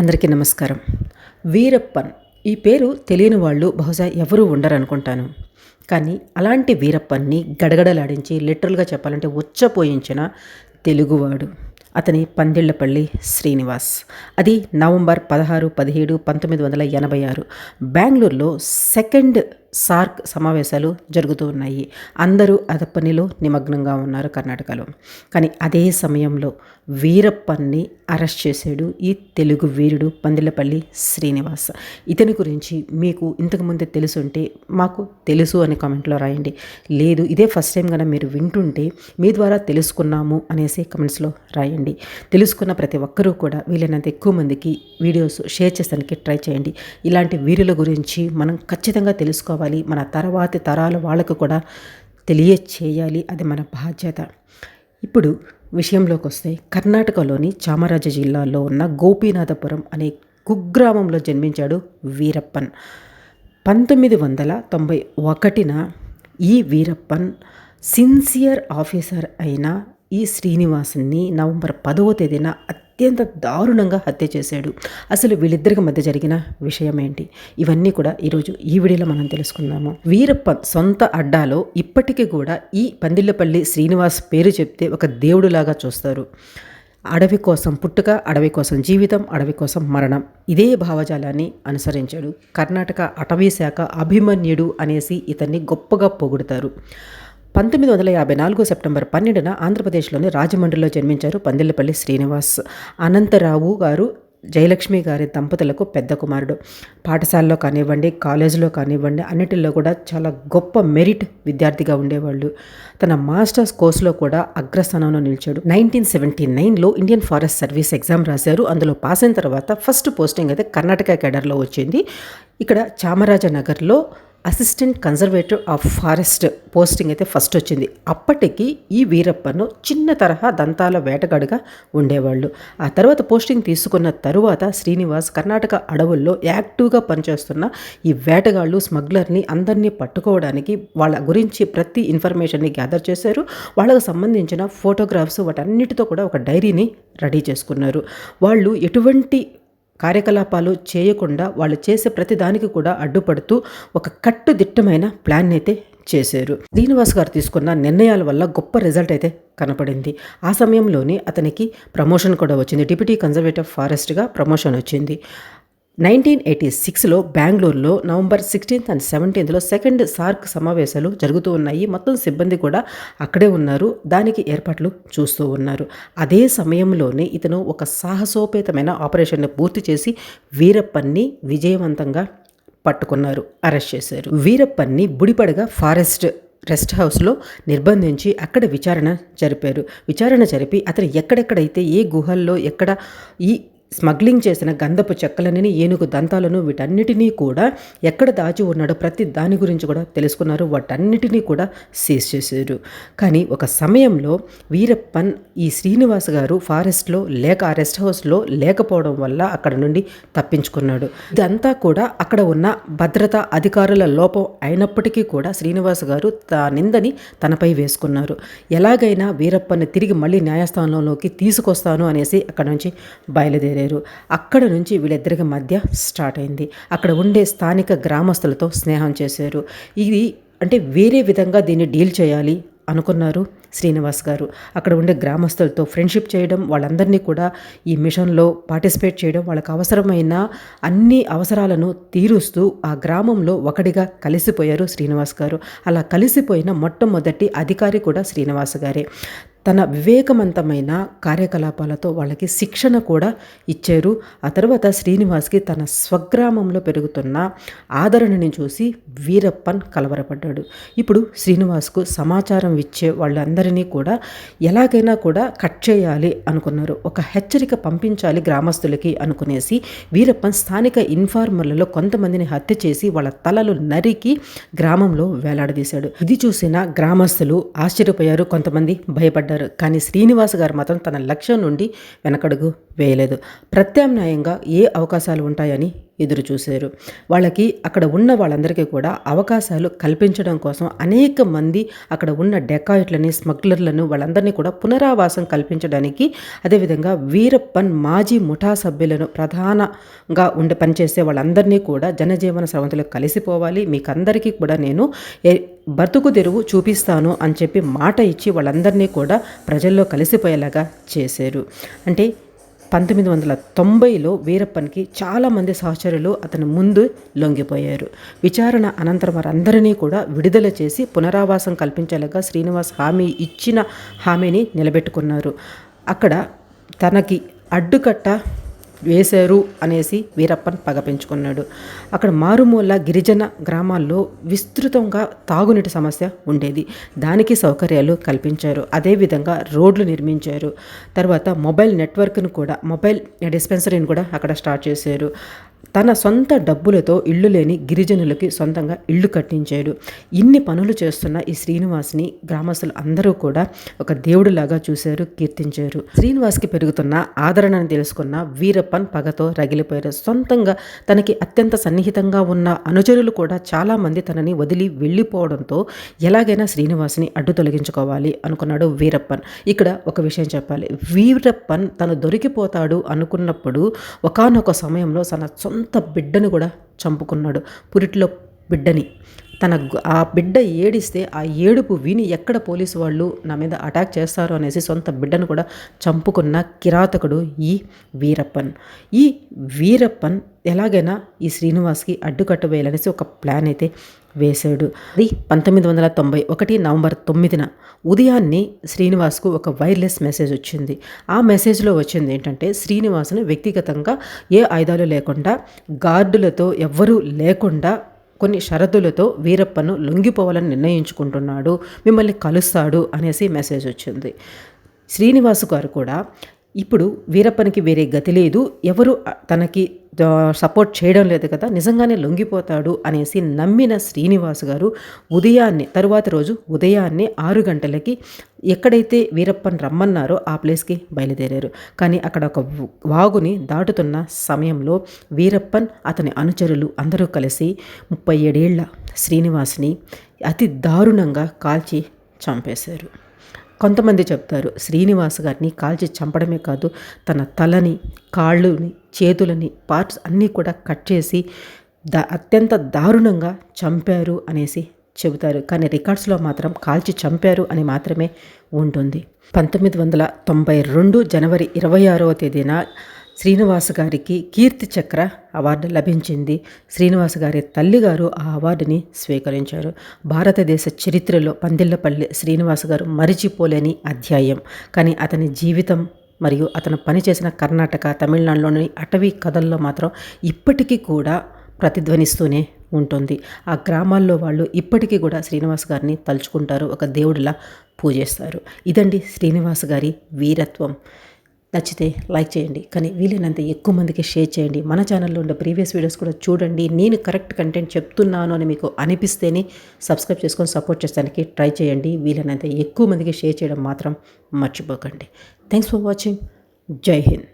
అందరికీ నమస్కారం. వీరప్పన్ ఈ పేరు తెలియని వాళ్ళు బహుశా ఎవరూ ఉండరనుకుంటాను. కానీ అలాంటి వీరప్పన్‌ని గడగడలాడించి లిటరల్‌గా చెప్పాలంటే ఉచ్చపోయించిన తెలుగువాడు. అతని పందిళ్ళపల్లి శ్రీనివాస్. అది నవంబర్ 16, 17, 1986 బెంగుళూరులో సెకండ్ సార్క్ సమావేశాలు జరుగుతూ ఉన్నాయి. అందరూ పనిలో నిమగ్నంగా ఉన్నారు కర్ణాటకలో. కానీ అదే సమయంలో వీరప్పన్ని అరెస్ట్ చేశాడు ఈ తెలుగు వీరుడు పందిళ్ళపల్లి శ్రీనివాస్. ఇతని గురించి మీకు ఇంతకుముందే తెలుసుంటే మాకు తెలుసు అని కామెంట్లో రాయండి. లేదు ఇదే ఫస్ట్ టైం కనుక మీరు వింటుంటే మీ ద్వారా తెలుసుకున్నాము అనేసి కమెంట్స్లో రాయండి. తెలుసుకున్న ప్రతి ఒక్కరూ కూడా వీలైనంత ఎక్కువ మందికి వీడియోస్ షేర్ చేసేదానికి ట్రై చేయండి. ఇలాంటి వీరుల గురించి మనం ఖచ్చితంగా తెలుసుకోవాలి. మన తర్వాతి తరాల వాళ్ళకు కూడా తెలియచేయాలి. అది మన బాధ్యత. ఇప్పుడు విషయంలోకి వస్తే కర్ణాటకలోని చామరాజ జిల్లాలో ఉన్న గోపీనాథపురం అనే కుగ్రామంలో జన్మించాడు వీరప్పన్. 1991 ఈ వీరప్పన్ సిన్సియర్ ఆఫీసర్ అయిన ఈ శ్రీనివాసుని నవంబర్ 10 అత్యంత దారుణంగా హత్య చేశాడు. అసలు వీళ్ళిద్దరికి మధ్య జరిగిన విషయం ఏంటి, ఇవన్నీ కూడా ఈరోజు ఈ వీడియోలో మనం తెలుసుకుందాము. వీరప్పన్ సొంత అడ్డాలో ఇప్పటికీ కూడా ఈ పందిళ్ళపల్లి శ్రీనివాస్ పేరు చెప్తే ఒక దేవుడులాగా చూస్తారు. అడవి కోసం పుట్టుక, అడవి కోసం జీవితం, అడవి కోసం మరణం, ఇదే భావజాలాన్ని అనుసరించాడు. కర్ణాటక అటవీ శాఖ అభిమన్యుడు అనేసి ఇతన్ని గొప్పగా పొగుడుతారు. 1954 సెప్టెంబర్ 12 ఆంధ్రప్రదేశ్లోని రాజమండ్రిలో జన్మించారు పందిళ్ళపల్లి శ్రీనివాస్. అనంతరావు గారు, జయలక్ష్మి గారి దంపతులకు పెద్ద కుమారుడు. పాఠశాలలో కానివ్వండి, కాలేజీలో కానివ్వండి, అన్నిటిలో కూడా చాలా గొప్ప మెరిట్ విద్యార్థిగా ఉండేవాళ్ళు. తన మాస్టర్స్ కోర్సులో కూడా అగ్రస్థానంలో నిలిచాడు. 1979లో ఇండియన్ ఫారెస్ట్ సర్వీస్ ఎగ్జామ్ రాశారు. అందులో పాస్ అయిన తర్వాత ఫస్ట్ పోస్టింగ్ అయితే కర్ణాటక కేడర్లో వచ్చింది. ఇక్కడ చామరాజనగర్లో assistant conservator of forest posting అయితే ఫస్ట్ వచ్చింది. అప్పటికి ఈ వీరప్పను చిన్న తరహా దంతాల వేటగాడిగా ఉండేవాళ్ళు. ఆ తర్వాత పోస్టింగ్ తీసుకున్న తరువాత శ్రీనివాస్ కర్ణాటక అడవుల్లో యాక్టివ్గా పనిచేస్తున్న ఈ వేటగాళ్ళు, స్మగ్లర్ని అందరినీ పట్టుకోవడానికి వాళ్ళ గురించి ప్రతి ఇన్ఫర్మేషన్ని గ్యాదర్ చేశారు. వాళ్ళకు సంబంధించిన ఫోటోగ్రాఫ్స్ వాటన్నిటితో కూడా ఒక డైరీని రెడీ చేసుకున్నారు. వాళ్ళు ఎటువంటి కార్యకలాపాలు చేయకుండా వాళ్ళు చేసే ప్రతి దానికి కూడా అడ్డుపడుతూ ఒక కట్టుదిట్టమైన ప్లాన్ అయితే చేశారు. శ్రీనివాస్ గారు తీసుకున్న నిర్ణయాల వల్ల గొప్ప రిజల్ట్ అయితే కనపడింది. ఆ సమయంలోనే అతనికి ప్రమోషన్ కూడా వచ్చింది. డిప్యూటీ కన్జర్వేటర్ ఫారెస్ట్గా ప్రమోషన్ వచ్చింది. 1986లో బెంగళూరులో నవంబర్ 16 and 17లో సెకండ్ సార్క్ సమావేశాలు జరుగుతూ ఉన్నాయి. మొత్తం సిబ్బంది కూడా అక్కడే ఉన్నారు. దానికి ఏర్పాట్లు చూస్తూ ఉన్నారు. అదే సమయంలోనే ఇతను ఒక సాహసోపేతమైన ఆపరేషన్ని పూర్తి చేసి వీరప్పన్ని విజయవంతంగా పట్టుకున్నారు, అరెస్ట్ చేశారు. వీరప్పన్ని బుడిపడగా ఫారెస్ట్ రెస్ట్ హౌస్లో నిర్బంధించి అక్కడ విచారణ జరిపి అతను ఎక్కడెక్కడైతే ఏ గుహల్లో ఎక్కడ ఈ స్మగ్లింగ్ చేసిన గంధపు చెక్కలని, ఏనుగు దంతాలను, వీటన్నిటినీ కూడా ఎక్కడ దాచి ఉన్నాడో ప్రతి దాని గురించి కూడా తెలుసుకున్నారు. వాటన్నిటినీ కూడా సీజ్ చేశారు. కానీ ఒక సమయంలో వీరప్పన్ ఈ శ్రీనివాస్ గారు ఫారెస్ట్లో లేక ఆ రెస్ట్ హౌస్లో లేకపోవడం వల్ల అక్కడ నుండి తప్పించుకున్నాడు. ఇదంతా కూడా అక్కడ ఉన్న భద్రతా అధికారుల లోపం అయినప్పటికీ కూడా శ్రీనివాస్ గారు నిందని తనపై వేసుకున్నారు. ఎలాగైనా వీరప్పన్ని తిరిగి మళ్ళీ న్యాయస్థానంలోకి తీసుకొస్తాను అనేసి అక్కడ నుంచి బయలుదేరారు. అక్కడ నుంచి వీళ్ళిద్దరికి మధ్య స్టార్ట్ అయింది. అక్కడ ఉండే స్థానిక గ్రామస్తులతో స్నేహం చేశారు. ఇది అంటే వేరే విధంగా దీన్ని డీల్ చేయాలి అనుకున్నారు శ్రీనివాస్ గారు. అక్కడ ఉండే గ్రామస్తులతో ఫ్రెండ్షిప్ చేయడం, వాళ్ళందరినీ కూడా ఈ మిషన్లో పార్టిసిపేట్ చేయడం, వాళ్ళకి అవసరమైన అన్ని అవసరాలను తీరుస్తూ ఆ గ్రామంలో ఒకటిగా కలిసిపోయారు శ్రీనివాస్ గారు. అలా కలిసిపోయిన మొట్టమొదటి అధికారి కూడా శ్రీనివాస్ గారే. తన వివేకవంతమైన కార్యకలాపాలతో వాళ్ళకి శిక్షణ కూడా ఇచ్చారు. ఆ తర్వాత శ్రీనివాస్కి తన స్వగ్రామంలో పెరుగుతున్న ఆదరణని చూసి వీరప్పన్ కలవరపడ్డాడు. ఇప్పుడు శ్రీనివాస్కు సమాచారం ఇచ్చే వాళ్ళందరినీ కూడా ఎలాగైనా కూడా కట్ చేయాలి అనుకున్నారు. ఒక హెచ్చరిక పంపించాలి గ్రామస్తులకి అనుకునేసి వీరప్పన్ స్థానిక ఇన్ఫార్మర్లలో కొంతమందిని హత్య చేసి వాళ్ళ తలలు నరికి గ్రామంలో వేలాడదీశాడు. ఇది చూసిన గ్రామస్తులు ఆశ్చర్యపోయారు, కొంతమంది భయపడ్డారు. కానీ శ్రీనివాస్ గారు మాత్రం తన లక్ష్యం నుండి వెనకడుగు వేయలేదు. ప్రత్యామ్నాయంగా ఏ అవకాశాలు ఉంటాయని ఎదురు చూశారు. వాళ్ళకి అక్కడ ఉన్న వాళ్ళందరికీ కూడా అవకాశాలు కల్పించడం కోసం అనేక మంది అక్కడ ఉన్న డెకాయిట్లని, స్మగ్లర్లను వాళ్ళందరినీ కూడా పునరావాసం కల్పించడానికి, అదేవిధంగా వీరప్పన్ మాజీ ముఠా సభ్యులను ప్రధానంగా పనిచేసే వాళ్ళందరినీ కూడా జనజీవన స్రవంతిలో కలిసిపోవాలి, మీకందరికీ కూడా నేను బతుకు తెరువు చూపిస్తాను అని చెప్పి మాట ఇచ్చి వాళ్ళందరినీ కూడా ప్రజల్లో కలిసిపోయేలాగా చేశారు. అంటే 1990లో వీరప్పన్కి చాలామంది సహచరులు అతని ముందు లొంగిపోయారు. విచారణ అనంతరం వారందరినీ కూడా విడుదల చేసి పునరావాసం కల్పించేలాగా శ్రీనివాస్ ఇచ్చిన హామీని నిలబెట్టుకున్నారు. అక్కడ తనకి అడ్డుకట్ట వేశారు అనేసి వీరప్పన్ పగ పెంచుకున్నాడు. అక్కడ మారుమూల గిరిజన గ్రామాల్లో విస్తృతంగా తాగునీటి సమస్య ఉండేది. దానికి సౌకర్యాలు కల్పించారు. అదేవిధంగా రోడ్లు నిర్మించారు. తర్వాత మొబైల్ నెట్వర్క్ను కూడా, మొబైల్ డిస్పెన్సరీని కూడా అక్కడ స్టార్ట్ చేశారు. తన సొంత డబ్బులతో ఇళ్ళు లేని గిరిజనులకి సొంతంగా ఇళ్ళు కట్టించాడు. ఇన్ని పనులు చేస్తున్న ఈ శ్రీనివాస్ని గ్రామస్తులు అందరూ కూడా ఒక దేవుడిలాగా చూశారు, కీర్తించారు. శ్రీనివాస్కి పెరుగుతున్న ఆదరణను తెలుసుకున్న వీరప్పన్ పగతో రగిలిపోయారు. సొంతంగా తనకి అత్యంత సన్నిహితంగా ఉన్న అనుచరులు కూడా చాలామంది తనని వదిలి వెళ్ళిపోవడంతో ఎలాగైనా శ్రీనివాస్ని అడ్డు తొలగించుకోవాలి అనుకున్నాడు వీరప్పన్. ఇక్కడ ఒక విషయం చెప్పాలి. వీరప్పన్ తను దొరికిపోతాడు అనుకున్నప్పుడు ఒకానొక సమయంలో తన సొంత బిడ్డను కూడా చంపుకున్నాడు. పురిట్లో బిడ్డని. ఆ బిడ్డ ఏడిస్తే ఆ ఏడుపు విని ఎక్కడ పోలీసు వాళ్ళు నా మీద అటాక్ చేస్తారో అనేసి సొంత బిడ్డను కూడా చంపుకున్న కిరాతకుడు ఈ వీరప్పన్. ఈ వీరప్పన్ ఎలాగైనా ఈ శ్రీనివాస్కి అడ్డుకట్ట వేయాలనేసి ఒక ప్లాన్ అయితే వేశాడు. అది 1991 నవంబర్ 9న ఉదయాన్నే శ్రీనివాస్కు ఒక వైర్లెస్ మెసేజ్ వచ్చింది. ఆ మెసేజ్లో వచ్చింది ఏంటంటే, శ్రీనివాస్ను వ్యక్తిగతంగా ఏ ఆయుధాలు లేకుండా, గార్డులతో ఎవ్వరూ లేకుండా కొన్ని షరతులతో వీరప్పను లొంగిపోవాలని నిర్ణయించుకుంటున్నాడు, మిమ్మల్ని కలుస్తాడు అనేసి మెసేజ్ వచ్చింది. శ్రీనివాసు గారు కూడా ఇప్పుడు వీరప్పనికి వేరే గతి లేదు, ఎవరు తనకి సపోర్ట్ చేయడం లేదు కదా, నిజంగానే లొంగిపోతాడు అనేసి నమ్మిన శ్రీనివాస్ గారు తరువాత రోజు ఉదయాన్నే 6 గంటలకి ఎక్కడైతే వీరప్పన్ రమ్మన్నారో ఆ ప్లేస్కి బయలుదేరారు. కానీ అక్కడ ఒక వాగుని దాటుతున్న సమయంలో వీరప్పన్ అతని అనుచరులు అందరూ కలిసి 37 ఏళ్ల శ్రీనివాస్ని అతి దారుణంగా కాల్చి చంపేశారు. కొంతమంది చెప్తారు, శ్రీనివాస్ గారిని కాల్చి చంపడమే కాదు, తన తలని, కాళ్ళని, చేతులని, పార్ట్స్ అన్నీ కూడా కట్ చేసి అత్యంత దారుణంగా చంపారు అనేసి చెబుతారు. కానీ రికార్డ్స్లో మాత్రం కాల్చి చంపారు అని మాత్రమే ఉంటుంది. 1992 జనవరి 26వ తేదీన శ్రీనివాస్ గారికి కీర్తి చక్ర అవార్డు లభించింది. శ్రీనివాస్ గారి తల్లిగారు ఆ అవార్డుని స్వీకరించారు. భారతదేశ చరిత్రలో పందిళ్లపల్లి శ్రీనివాస్ గారు మరిచిపోలేని అధ్యాయం. కానీ అతని జీవితం మరియు అతను పనిచేసిన కర్ణాటక, తమిళనాడులోని అటవీ కథల్లో మాత్రం ఇప్పటికీ కూడా ప్రతిధ్వనిస్తూనే ఉంటుంది. ఆ గ్రామాల్లో వాళ్ళు ఇప్పటికీ కూడా శ్రీనివాస్ గారిని తలుచుకుంటారు, ఒక దేవుడిలా పూజిస్తారు. ఇదండి శ్రీనివాస్ గారి వీరత్వం. నచ్చితే లైక్ చేయండి, కానీ వీలైనంత ఎక్కువ మందికి షేర్ చేయండి. మన ఛానల్లో ఉండే ప్రీవియస్ వీడియోస్ కూడా చూడండి. నేను కరెక్ట్ కంటెంట్ చెప్తున్నాను అని మీకు అనిపిస్తేనే సబ్స్క్రైబ్ చేసుకొని సపోర్ట్ చేస్తానికి ట్రై చేయండి. వీలైనంత ఎక్కువ మందికి షేర్ చేయడం మాత్రం మర్చిపోకండి. Thanks for watching. జై హింద్.